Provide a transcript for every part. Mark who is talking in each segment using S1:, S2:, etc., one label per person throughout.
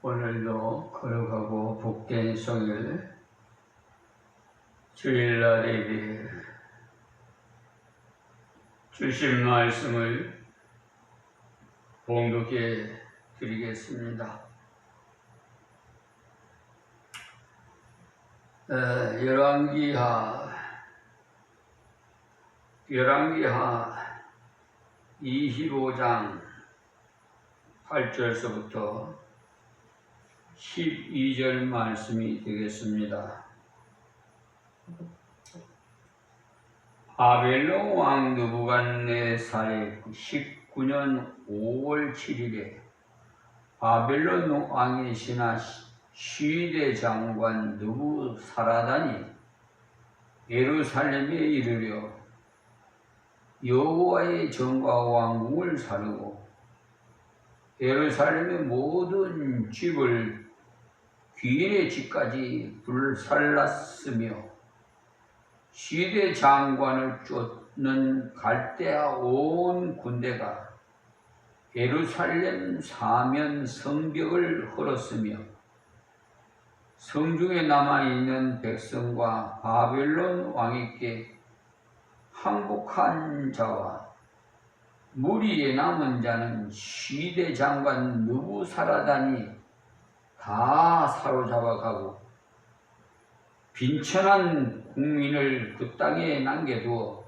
S1: 오늘도 거룩하고 복된 성일 주일날 예배 주신 말씀을 봉독해 드리겠습니다. 열왕기하 25장 8절서부터 12절 말씀이 되겠습니다. 바벨론 왕 느부갓네살의 19년 5월 7일에 바벨론 왕의 신하 시대 장관 느부사라단이 예루살렘에 이르려 여호와의 전과 왕궁을 사르고 예루살렘의 모든 집을 귀인의 집까지 불살랐으며 시대 장관을 쫓는 갈대아 온 군대가 예루살렘 사면 성벽을 헐었으며 성중에 남아있는 백성과 바벨론 왕에게 항복한 자와 무리에 남은 자는 시대 장관 느부사라단이 다 사로잡아가고 빈천한 국민을 그 땅에 남겨두어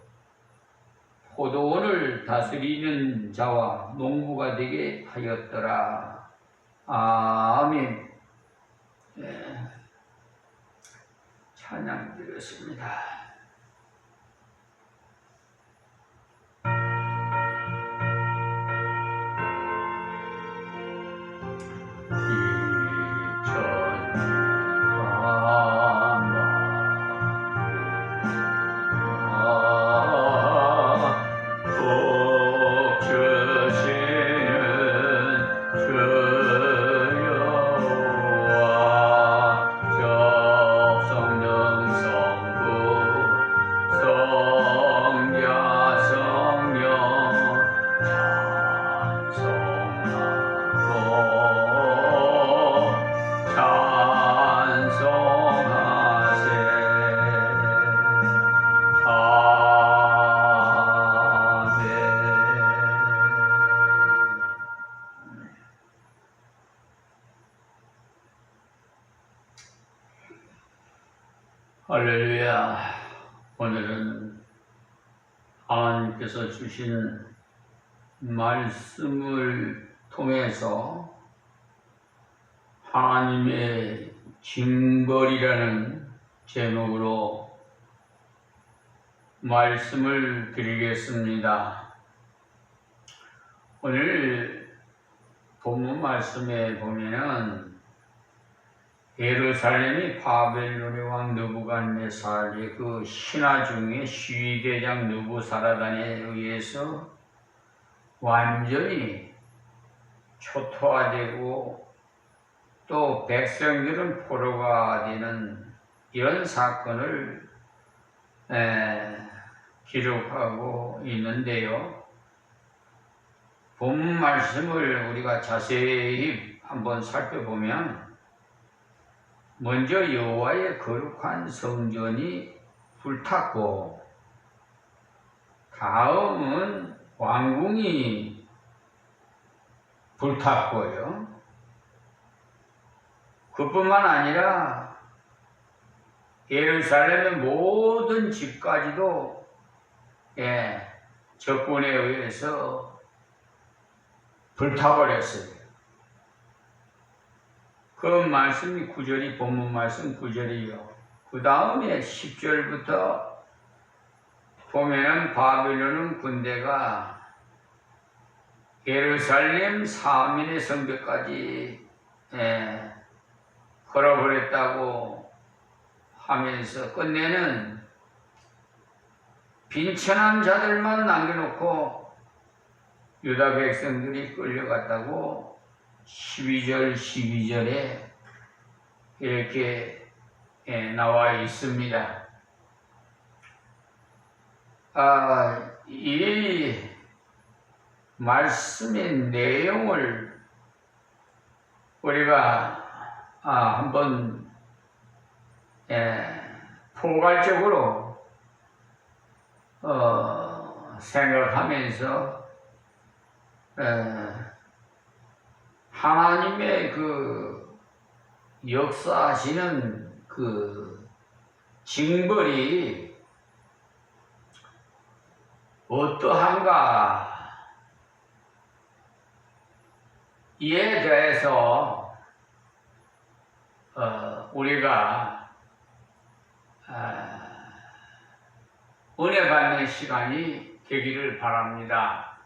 S1: 포도원을 다스리는 자와 농부가 되게 하였더라. 아멘. 찬양 드렸습니다. 할렐루야. 오늘은 하나님께서 주신 말씀을 통해서 하나님의 징벌이라는 제목으로 말씀을 드리겠습니다. 오늘 본문 말씀에 보면은 예루살렘이 바벨론의 왕 느부갓네살의 그 신하 중에 시위대장 느부사라단에 의해서 완전히 초토화되고 또 백성들은 포로가 되는 이런 사건을 기록하고 있는데요. 본문 말씀을 우리가 자세히 한번 살펴보면 먼저 여호와의 거룩한 성전이 불탔고 다음은 왕궁이 불탔고요. 그뿐만 아니라 예루살렘의 모든 집까지도 적군에 의해서 불타버렸어요. 그 말씀이 9절이 본문 말씀 9절이요. 그 다음에 10절부터 보면은 바벨론 군대가 예루살렘 사면의 성벽까지 걸어버렸다고 하면서 끝내는 빈천한 자들만 남겨놓고 유다 백성들이 끌려갔다고 12절에 이렇게 나와 있습니다. 이 말씀의 내용을 우리가 한번 포괄적으로 생각하면서 하나님의 그 역사하시는 그 징벌이 어떠한가 이에 대해서 우리가 은혜 받는 시간이 되기를 바랍니다.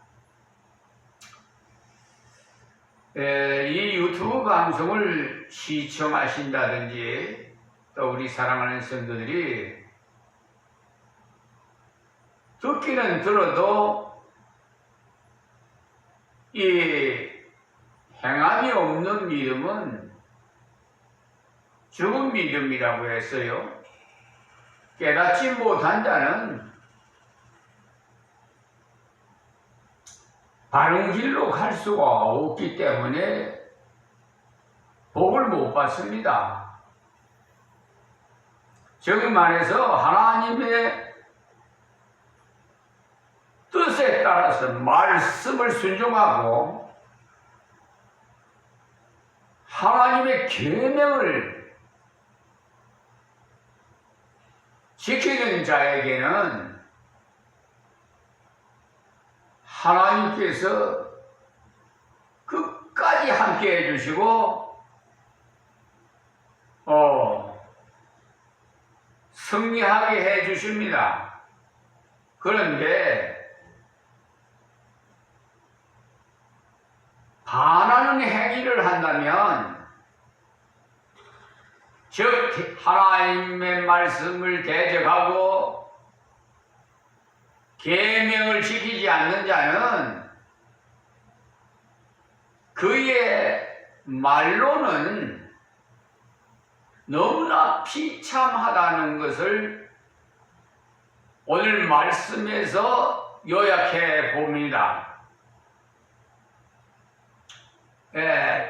S1: 이 유튜브 방송을 시청하신다든지 또 우리 사랑하는 성도들이 듣기는 들어도 이 행함이 없는 믿음은 죽은 믿음이라고 했어요. 깨닫지 못한 자는 바른 길로 갈 수가 없기 때문에 복을 못 받습니다. 저기 말해서 하나님의 뜻에 따라서 말씀을 순종하고 하나님의 계명을 지키는 자에게는 하나님께서 끝까지 함께 해주시고 승리하게 해주십니다. 그런데 반하는 행위를 한다면, 즉 하나님의 말씀을 대적하고 계명을 지키지 않는 자는 그의 말로는 너무나 비참하다는 것을 오늘 말씀에서 요약해 봅니다.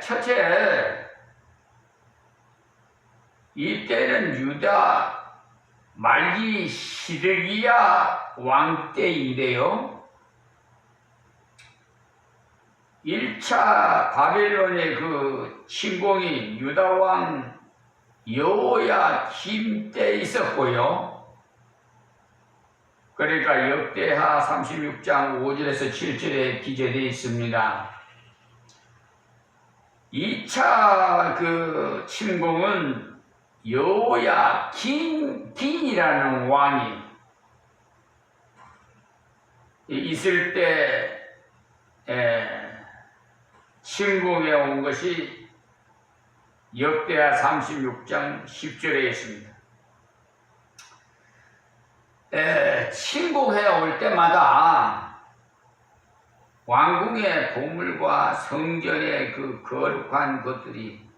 S1: 첫째, 이때는 유다 말기 시드기야 왕 때인데요. 1차 바벨론의 그 침공이 유다 왕 여호야김 때 있었고요. 그러니까 역대하 36장 5절에서 7절에 기재되어 있습니다. 2차 그 침공은 여호야긴이라는 왕이 있을 때 침공해 온 것이 역대하 36장 10절에 있습니다. 침공해 올 때마다 왕궁의 보물과 성전의 그 거룩한 것들이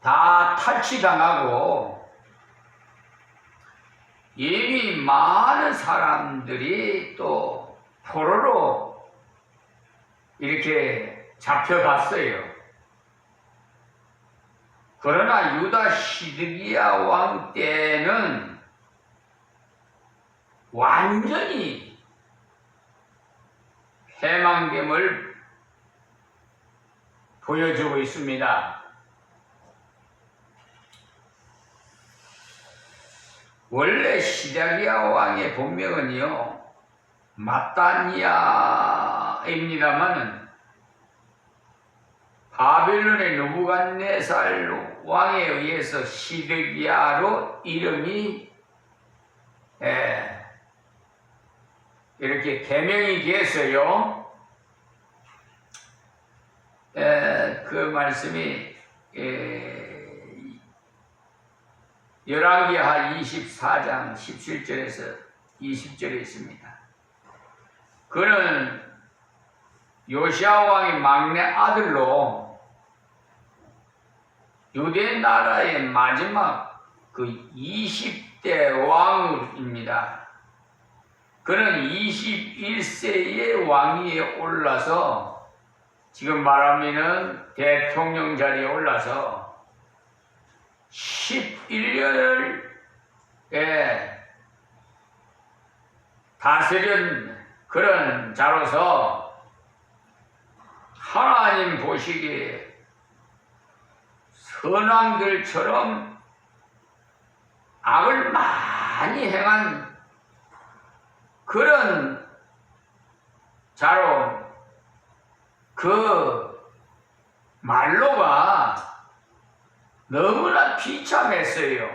S1: 다 탈취당하고 이미 많은 사람들이 또 포로로 이렇게 잡혀갔어요. 그러나 유다 시드기야 왕 때는 완전히 해망됨을 보여주고 있습니다. 원래 시드기야 왕의 본명은요 마따니아입니다만은 바벨론의 느부갓네살 왕에 의해서 시드기야로 이름이 이렇게 개명이 됐어요. 그 말씀이 열왕기하 24장 17절에서 20절에 있습니다. 그는 요시야 왕의 막내 아들로 유대 나라의 마지막 그 20대 왕입니다. 그는 21세의 왕위에 올라서 지금 말하면은 대통령 자리에 올라서 11년을 다스린 그런 자로서 하나님 보시기에 선왕들처럼 악을 많이 행한 그런 자로 그 말로가 너무나 비참했어요.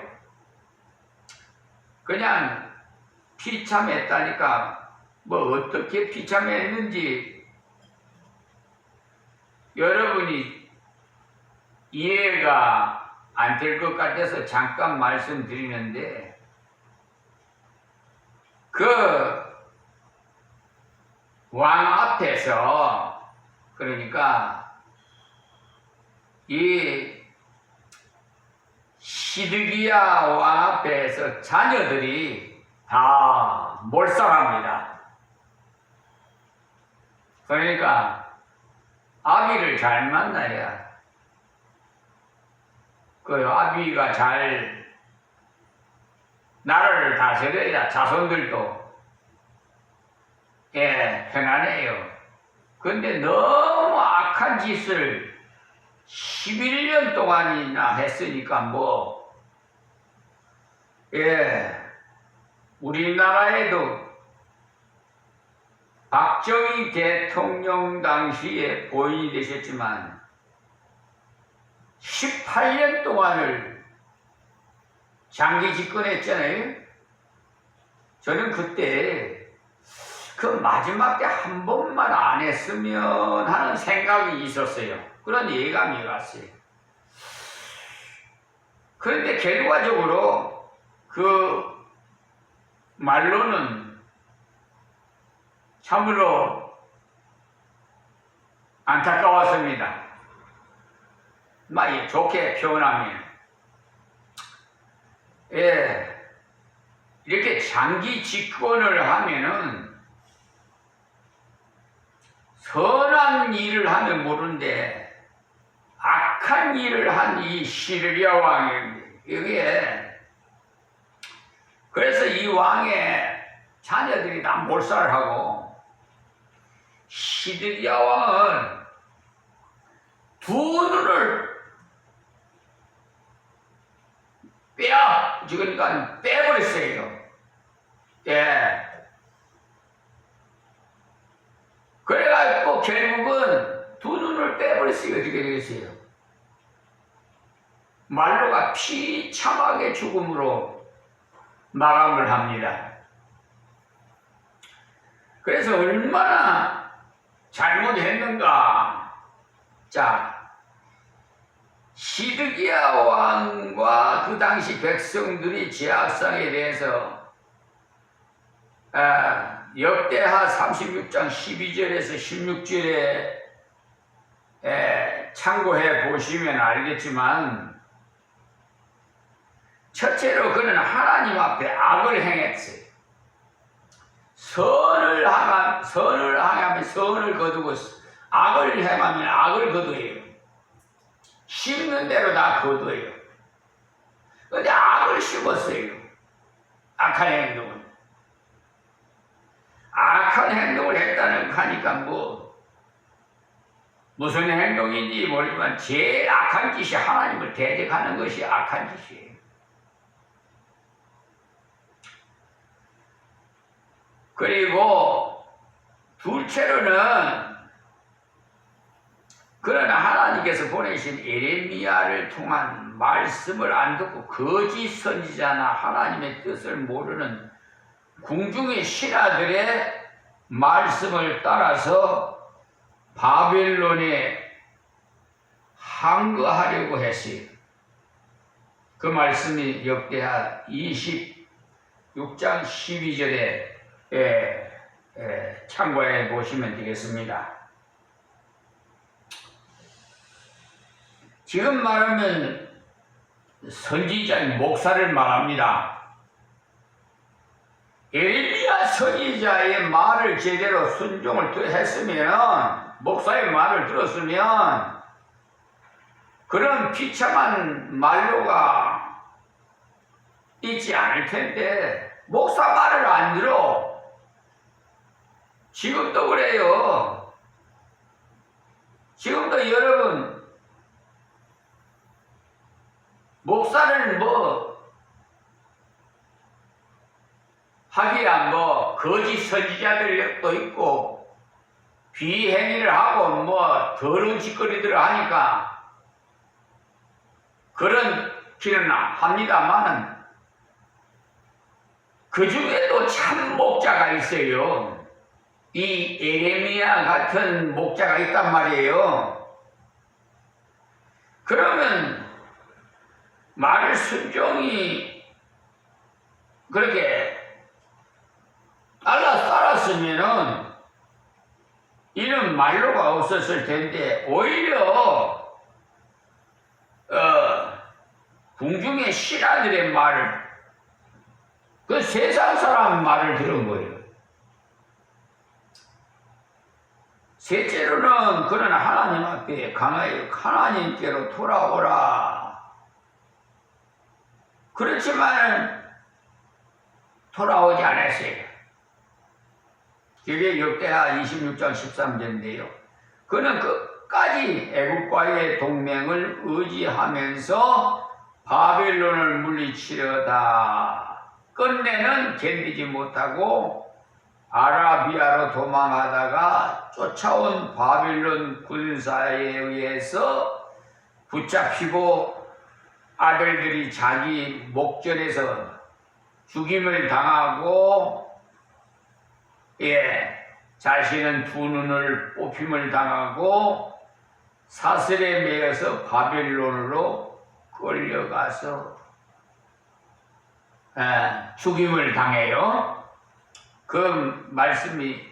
S1: 그냥 비참했다니까 뭐 어떻게 비참했는지 여러분이 이해가 안 될 것 같아서 잠깐 말씀드리는데 그 왕 앞에서 그러니까 이 시드기야 왕 앞에서 자녀들이 다 몰살합니다. 그러니까 아비를 잘 만나야 그 아비가 잘 나라를 다스려야 자손들도 편안해요. 근데 너무 악한 짓을 11년 동안이나 했으니까 우리나라에도 박정희 대통령 당시에 보인이 되셨지만 18년 동안을 장기 집권했잖아요. 저는 그때 그 마지막 때 한 번만 안 했으면 하는 생각이 있었어요. 그런 예감이 왔어요. 그런데 결과적으로 그 말로는 참으로 안타까웠습니다. 좋게 표현하면 이렇게 장기 집권을 하면은 선한 일을 하면 모르는데 악한 일을 한 이 시드기야 왕이 여기에 그래서 이 왕의 자녀들이 다 몰살을 하고 시드기야 왕은 두 눈을 그러니까 빼버렸어요. 그래가지고 결국은 두 눈을 빼버렸어요. 어떻게 되겠어요? 말로가 비참하게 죽음으로 마감을 합니다. 그래서 얼마나 잘못했는가. 자, 시드기야 왕과 그 당시 백성들이 제악상에 대해서 역대하 36장 12절에서 16절에 참고해 보시면 알겠지만 첫째로 그는 하나님 앞에 악을 행했어요. 선을 행하면 선을 거두고 악을 행하면 악을 거두어요. 심는 대로 다 거두어요. 그런데 악을 심었어요. 악한 행동을. 악한 행동을 했다는 하니까 무슨 행동인지 모르지만 제일 악한 짓이 하나님을 대적하는 것이 악한 짓이에요. 그리고 둘째로는 그러나 하나님께서 보내신 예레미야를 통한 말씀을 안 듣고 거짓 선지자나 하나님의 뜻을 모르는 궁중의 신하들의 말씀을 따라서 바벨론에 항거하려고 했어요. 그 말씀이 역대하 26장 12절에 참고해 보시면 되겠습니다. 지금 말하면 선지자의 목사를 말합니다. 예레미야 선지자의 말을 제대로 순종을 했으면 목사의 말을 들었으면 그런 비참한 만료가 있지 않을 텐데 목사 말을 안 들어. 지금도 그래요. 지금도 여러분 목사를 하기야 거짓 선지자들도 있고 비행위를 하고 더러운 짓거리들을 하니까 그렇기는 합니다만은 그 중에도 참 목자가 있어요. 이 에레미야 같은 목자가 있단 말이에요. 그러면 말을 순종히 그렇게 따랐으면은 이런 만료가 없었을 텐데 오히려 궁중의 신하들의 말을 그 세상 사람 말을 들은 거예요. 셋째로는 그는 하나님 앞에 강하여 하나님께로 돌아오라. 그렇지만 돌아오지 않았어요. 그게 역대하 26장 13절인데요. 그는 끝까지 애국과의 동맹을 의지하면서 바벨론을 물리치려다 끝내는 견디지 못하고 아라비아로 도망하다가 쫓아온 바벨론 군사에 의해서 붙잡히고 아들들이 자기 목전에서 죽임을 당하고 자신은 두 눈을 뽑힘을 당하고 사슬에 매여서 바벨론으로 끌려가서 죽임을 당해요. 그 말씀이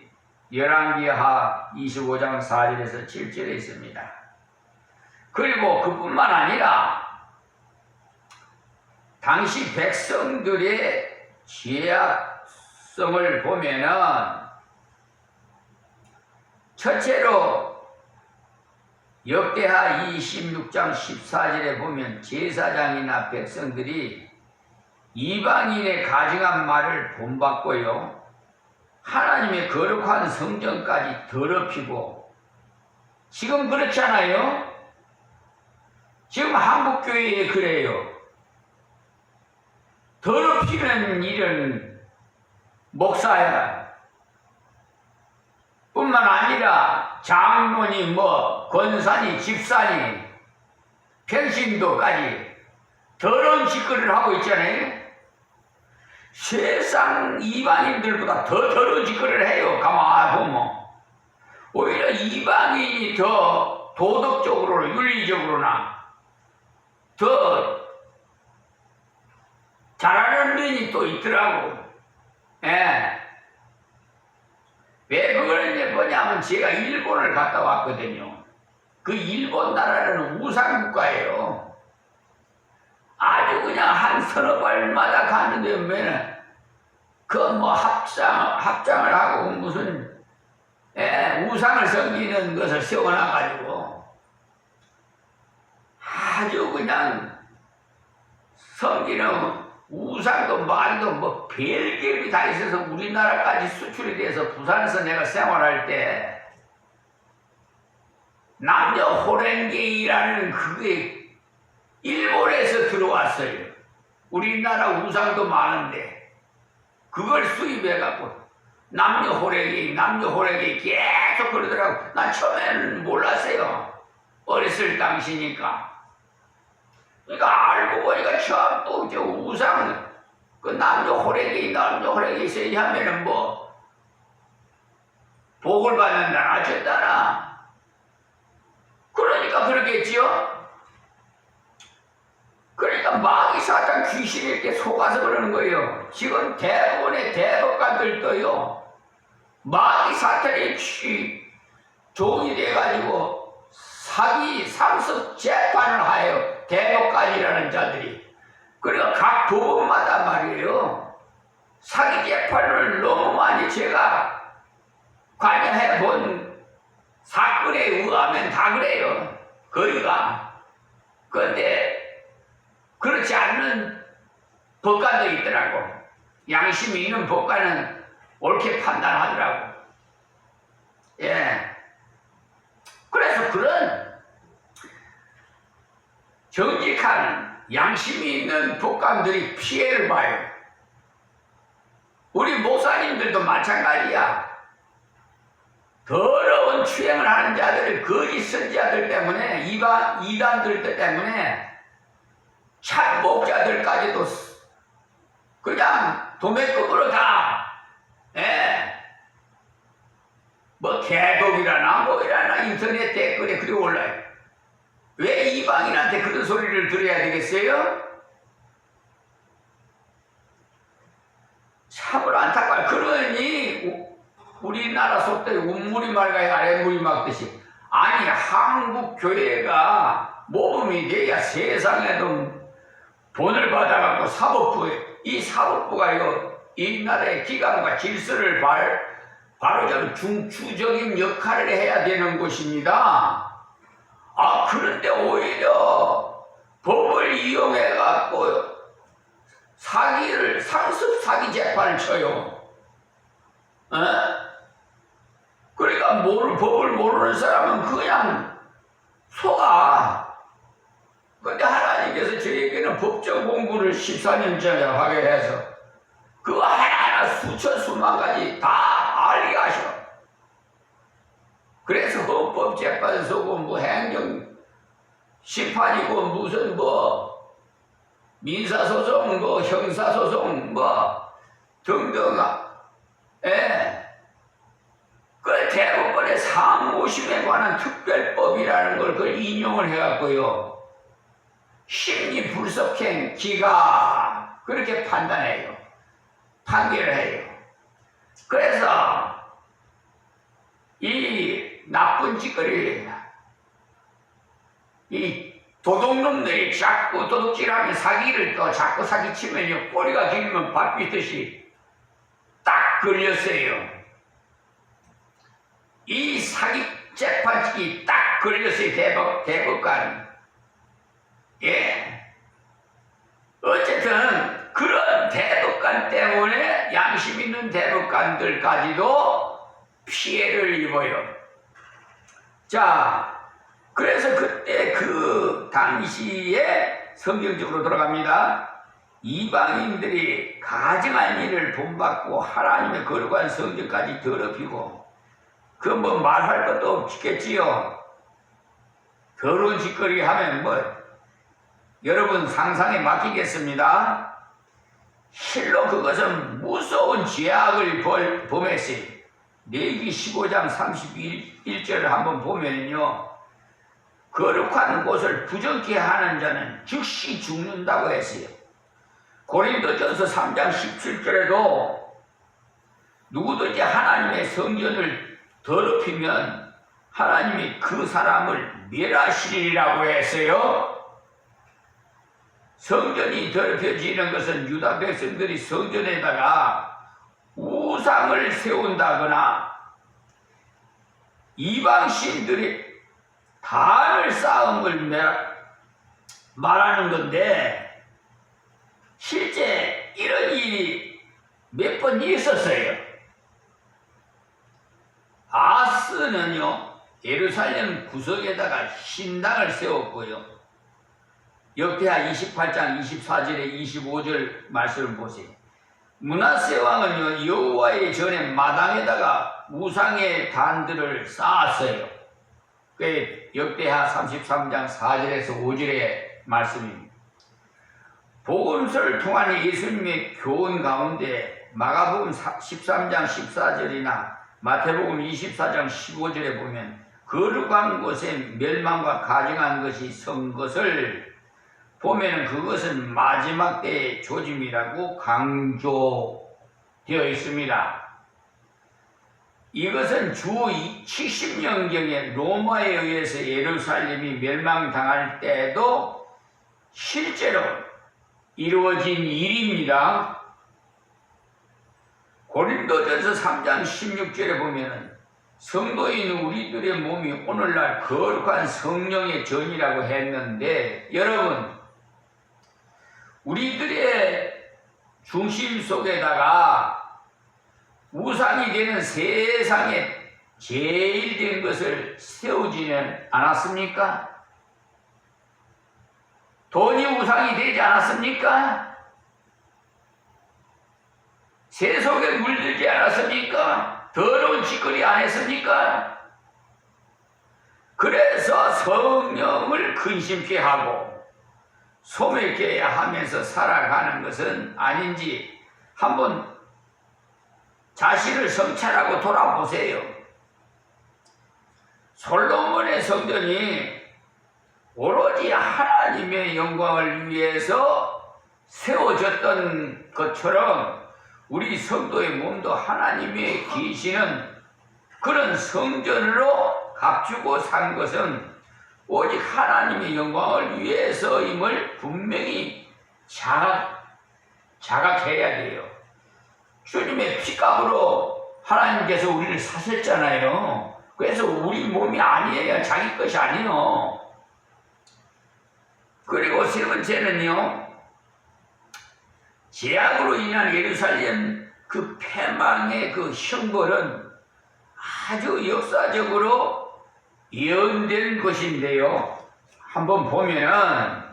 S1: 열왕기하 25장 4절에서 7절에 있습니다. 그리고 그뿐만 아니라 당시 백성들의 죄악성을 보면은 첫째로 역대하 26장 14절에 보면 제사장이나 백성들이 이방인의 가증한 말을 본받고요, 하나님의 거룩한 성전까지 더럽히고, 지금 그렇잖아요. 지금 한국교회에 그래요. 더럽히는 일은 목사야 뿐만 아니라 장로니 권사니 집사니 평신도까지 더러운 짓거리를 하고 있잖아요. 세상 이방인들보다 더 더러운 짓거리를 해요. 가만히 보면 오히려 이방인이 더 도덕적으로 윤리적으로나 더 잘하는 면이 또 있더라고. 왜 그걸 뭐냐면 제가 일본을 갔다 왔거든요. 그 일본 나라는 우상국가예요. 아주 그냥 한 서너 발마다 가는데 합장을 하고 무슨 우상을 섬기는 것을 세워놔가지고 아주 그냥 섬기는 우상도 말도 별개이 다 있어서 우리나라까지 수출이 돼서 부산에서 내가 생활할 때 남녀 호랭개이라는 그게 일본에서 들어왔어요. 우리나라 우상도 많은데 그걸 수입해갖고 남녀 호랭이 계속 그러더라고. 난 처음에는 몰랐어요. 어렸을 당시니까. 그러니까 알고 보니까 처음 또 저 우상, 그 남녀 호랭이 있어야지 하면은 복을 받는다, 어쩐다나. 그러니까 그러겠지요? 그러니까 마귀 사탄 귀신이 이렇게 속아서 그러는 거예요. 지금 대부분의 대법관들도요, 마귀 사탄의 종이 돼가지고 사기, 상습 재판을 하여 대법관이라는 자들이. 그러니까 각 법원마다 말이에요, 사기 재판을 너무 많이 제가 관여해 본 사건에 의하면 다 그래요. 거리가. 그런데 그렇지 않는 법관도 있더라고. 양심이 있는 법관은 옳게 판단하더라고. 예. 그래서 그런 정직한 양심이 있는 법관들이 피해를 봐요. 우리 목사님들도 마찬가지야. 더러운 추행을 하는 자들, 거짓 선지자들 때문에, 이단들 때문에 참 목자들까지도 그냥 도매급으로 다, 예. 뭐 개독이라나 뭐이라나 인터넷 댓글에 그리 올라요. 왜 이방인한테 그런 소리를 들어야 되겠어요? 참으로 안타까워요. 그러니 우리나라 속들이 운물이 맑아야 아랫물이 맑듯이, 아니 한국 교회가 모범이 돼야 세상에도 돈을 받아갖고 이 사법부가 이 나라의 기관과 질서를 바로잡은 중추적인 역할을 해야 되는 것입니다. 그런데 오히려 법을 이용해갖고 상습 사기 재판을 쳐요. 그러니까 법을 모르는 사람은 그냥 속아. 근데 하나님께서 저에게는 법정 공부를 14년째 하게 해서 그거 하나하나 수천 수만 가지 다 알게 하셔. 그래서 헌법재판소고 뭐 행정심판이고 무슨 뭐 민사소송 뭐 형사소송 뭐 등등, 그 대법원의 상고심에 관한 특별법이라는 걸 그걸 인용을 해갖고요, 심리불속행 기각 그렇게 판단해요. 판결을 해요. 그래서 이 나쁜 짓거리, 이 도둑놈들이 자꾸 도둑질하면 사기를 또 자꾸 사기치면요, 꼬리가 길면 밟히듯이 딱 걸렸어요. 이 사기 재판직이 딱 걸렸어요. 대법관. 예. 어쨌든 그런 대법관 때문에 양심 있는 대법관들까지도 피해를 입어요. 자, 그래서 그때 그 당시에 성경적으로 돌아갑니다. 이방인들이 가증한 일을 본받고 하나님의 거룩한 성전까지 더럽히고, 그 뭐 말할 것도 없겠지요. 더러운 짓거리 하면 뭐 여러분 상상에 맡기겠습니다. 실로 그것은 무서운 죄악을 범했어요. 레위기 15장 31절을 한번 보면요, 거룩한 곳을 부정케 하는 자는 즉시 죽는다고 했어요. 고린도전서 3장 17절에도 누구든지 하나님의 성전을 더럽히면 하나님이 그 사람을 멸하시리라고 했어요. 성전이 더럽혀지는 것은 유다 백성들이 성전에다가 우상을 세운다거나 이방신들이 단을 쌓은 걸 말하는 건데, 실제 이런 일이 몇 번 있었어요. 아스는요, 예루살렘 구석에다가 신당을 세웠고요. 역대하 28장 24절에 25절 말씀을 보세요. 므낫세 왕은요, 여호와의 전에 마당에다가 우상의 단들을 쌓았어요. 그게 역대하 33장 4절에서 5절의 말씀입니다. 복음서를 통한 예수님의 교훈 가운데 마가복음 13장 14절이나 마태복음 24장 15절에 보면 거룩한 곳에 멸망과 가증한 것이 선 것을 보면 그것은 마지막 때의 조짐이라고 강조되어 있습니다. 이것은 주 70년경에 로마에 의해서 예루살렘이 멸망당할 때도 실제로 이루어진 일입니다. 고린도전서 3장 16절에 보면은 성도에 있는 우리들의 몸이 오늘날 거룩한 성령의 전이라고 했는데, 여러분, 우리들의 중심 속에다가 우상이 되는 세상에 제일 된 것을 세우지는 않았습니까? 돈이 우상이 되지 않았습니까? 세속에 물들지 않았습니까? 더러운 짓거리 안 했습니까? 그래서 성령을 근심케 하고 소멸케 하면서 살아가는 것은 아닌지 한번 자신을 성찰하고 돌아보세요. 솔로몬의 성전이 오로지 하나님의 영광을 위해서 세워졌던 것처럼 우리 성도의 몸도 하나님의 계시는 그런 성전으로 값주고 산 것은 오직 하나님의 영광을 위해서임을 분명히 자각해야 돼요. 주님의 피값으로 하나님께서 우리를 사셨잖아요. 그래서 우리 몸이 아니에요. 자기 것이 아니에요. 그리고 세 번째는요, 죄악으로 인한 예루살렘 그 패망의 그 형벌은 아주 역사적으로 예언된 것인데요. 한번 보면은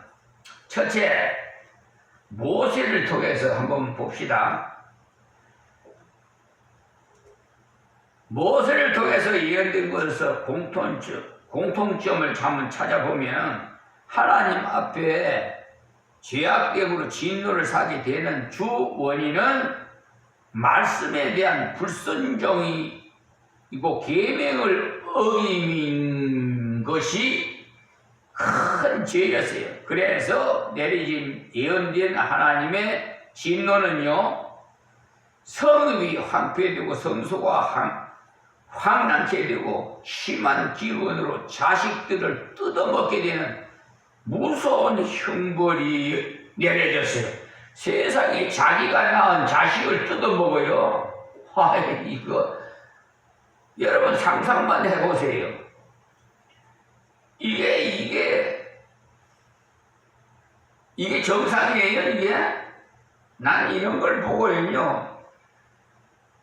S1: 첫째, 모세를 통해서 한번 봅시다. 모세를 통해서 예언된 것에서 공통점을 한번 찾아보면 하나님 앞에 죄악됨으로 진노를 사게 되는 주 원인은 말씀에 대한 불순종이고 계명을 어김인 것이 큰 죄였어요. 그래서 내려진 예언된 하나님의 진노는요, 성읍이 황폐되고 성소가 황량케 되고 심한 기근으로 자식들을 뜯어먹게 되는 무서운 형벌이 내려졌어요. 세상에 자기가 낳은 자식을 뜯어먹어요. 이거 여러분 상상만 해보세요. 이게 정상이에요, 이게? 난 이런 걸 보고는요,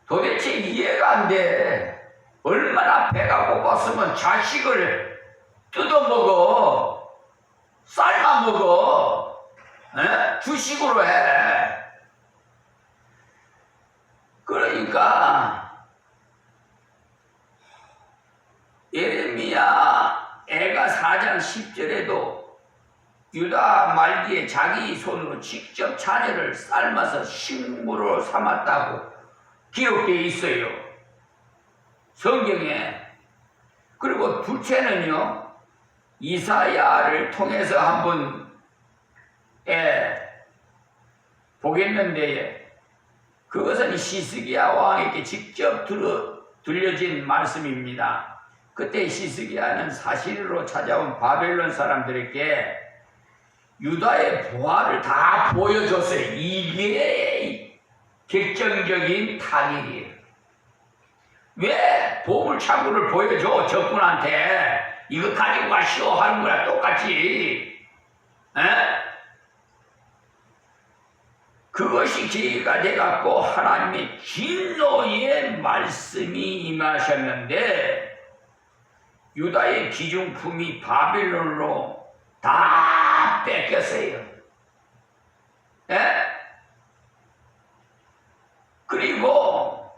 S1: 도대체 이해가 안 돼. 얼마나 배가 고팠으면 자식을 뜯어먹어, 삶아먹어, 주식으로 해. 그러니까 예레미야 애가 4장 10절에도 유다 말기에 자기 손으로 직접 자녀를 삶아서 식물로 삼았다고 기록되어 있어요, 성경에. 그리고 둘째는요, 이사야를 통해서 한번 보겠는데, 그것은 시스기야 왕에게 직접 들려진 말씀입니다. 그때 시스기야는 사실로 찾아온 바벨론 사람들에게 유다의 부활을 다 보여줬어요. 이게 결정적인 타격이에요. 왜 보물창고를 보여줘? 적군한테 이거 가지고 가시오 하는 거랑 똑같이. 그것이 계기가 돼갖고 하나님의 진노의 말씀이 임하셨는데, 유다의 기중품이 바빌론으로 다 뺏겼어요. 그리고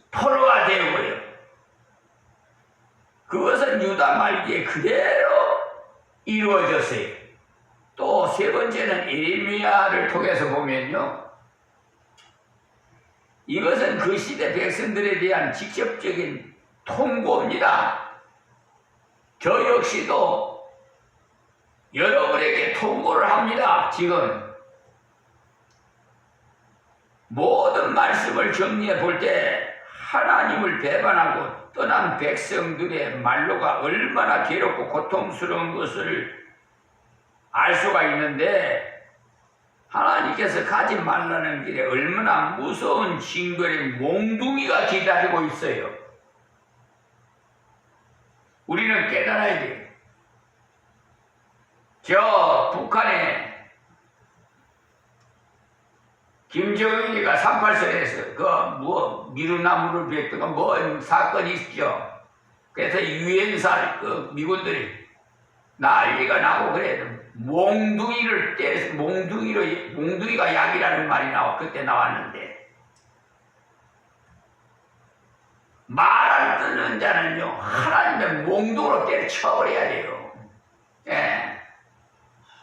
S1: 포로가 되고요. 그것은 유다 말기에 그대로 이루어졌어요. 또 세 번째는 예레미야를 통해서 보면요, 이것은 그 시대 백성들에 대한 직접적인 통고입니다. 저 역시도 여러분에게 통고를 합니다. 지금 모든 말씀을 정리해 볼 때 하나님을 배반하고 떠난 백성들의 말로가 얼마나 괴롭고 고통스러운 것을 알 수가 있는데, 하나님께서 가지 말라는 길에 얼마나 무서운 징벌의 몽둥이가 기다리고 있어요. 우리는 깨달아야 돼. 저 북한에 김정은이가 38선에서 미루나무를 베었던 뭔 사건이 있죠. 그래서 유엔사 미군들이 난리가 나고 그래. 몽둥이를 때려서 몽둥이가 약이라는 말이 그때 나왔는데, 말 안 듣는 자는요 하나님의 몽둥으로 때려쳐버려야 돼요. 예.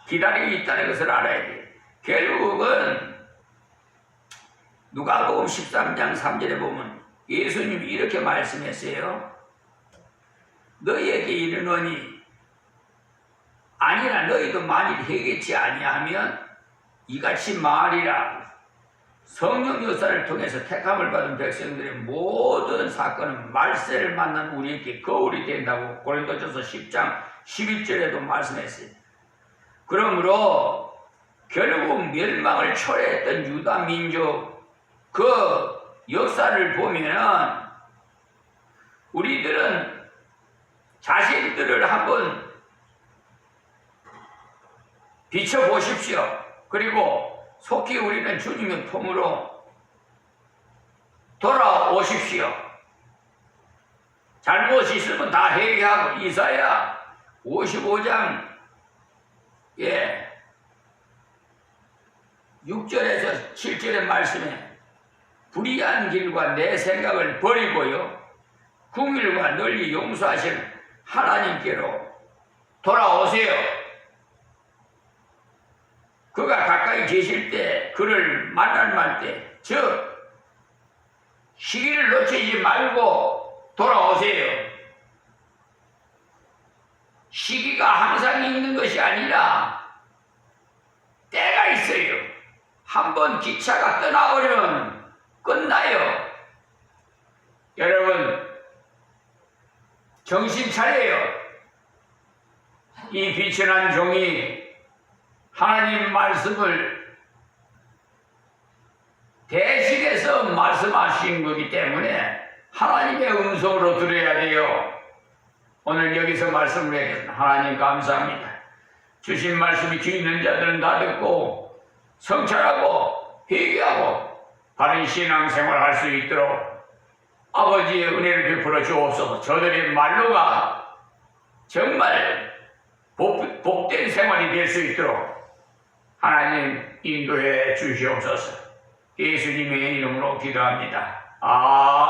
S1: 기다리고 있다는 것을 알아야 돼. 결국은 누가복음 13장 3절에 보면 예수님이 이렇게 말씀했어요. 너희에게 이르노니 아니라 너희도 만일 해겠지 아니하면 이같이 말이라. 성령 역사를 통해서 택함을 받은 백성들의 모든 사건은 말세를 만난 우리에게 거울이 된다고 고린도전서 10장 11절에도 말씀했어요. 그러므로 결국 멸망을 초래했던 유다 민족 그 역사를 보면은 우리들은 자신들을 한번 비춰보십시오. 그리고 속히 우리는 주님의 품으로 돌아오십시오. 잘못이 있으면 다 회개하고. 이사야 55장 6절에서 7절의 말씀에 불의한 길과 내 생각을 버리고요 궁일과 널리 용서하시는 하나님께로 돌아오세요. 그가 가까이 계실 때, 그를 만날 때, 즉 시기를 놓치지 말고 돌아오세요. 시기가 항상 있는 것이 아니라 때가 있어요. 한번 기차가 떠나버리면 끝나요. 여러분 정신 차려요. 이 비천한 종이 하나님 말씀을 대신해서 말씀하신 거기 때문에 하나님의 음성으로 들어야 돼요. 오늘 여기서 말씀을 해야겠습니다. 하나님 감사합니다. 주신 말씀이 귀 있는 자들은 다 듣고 성찰하고 회개하고 바른 신앙생활을 할 수 있도록 아버지의 은혜를 베풀어 주옵소서. 저들의 말로가 정말 복된 생활이 될 수 있도록 하나님 인도해 주시옵소서. 예수님의 이름으로 기도합니다. 아멘.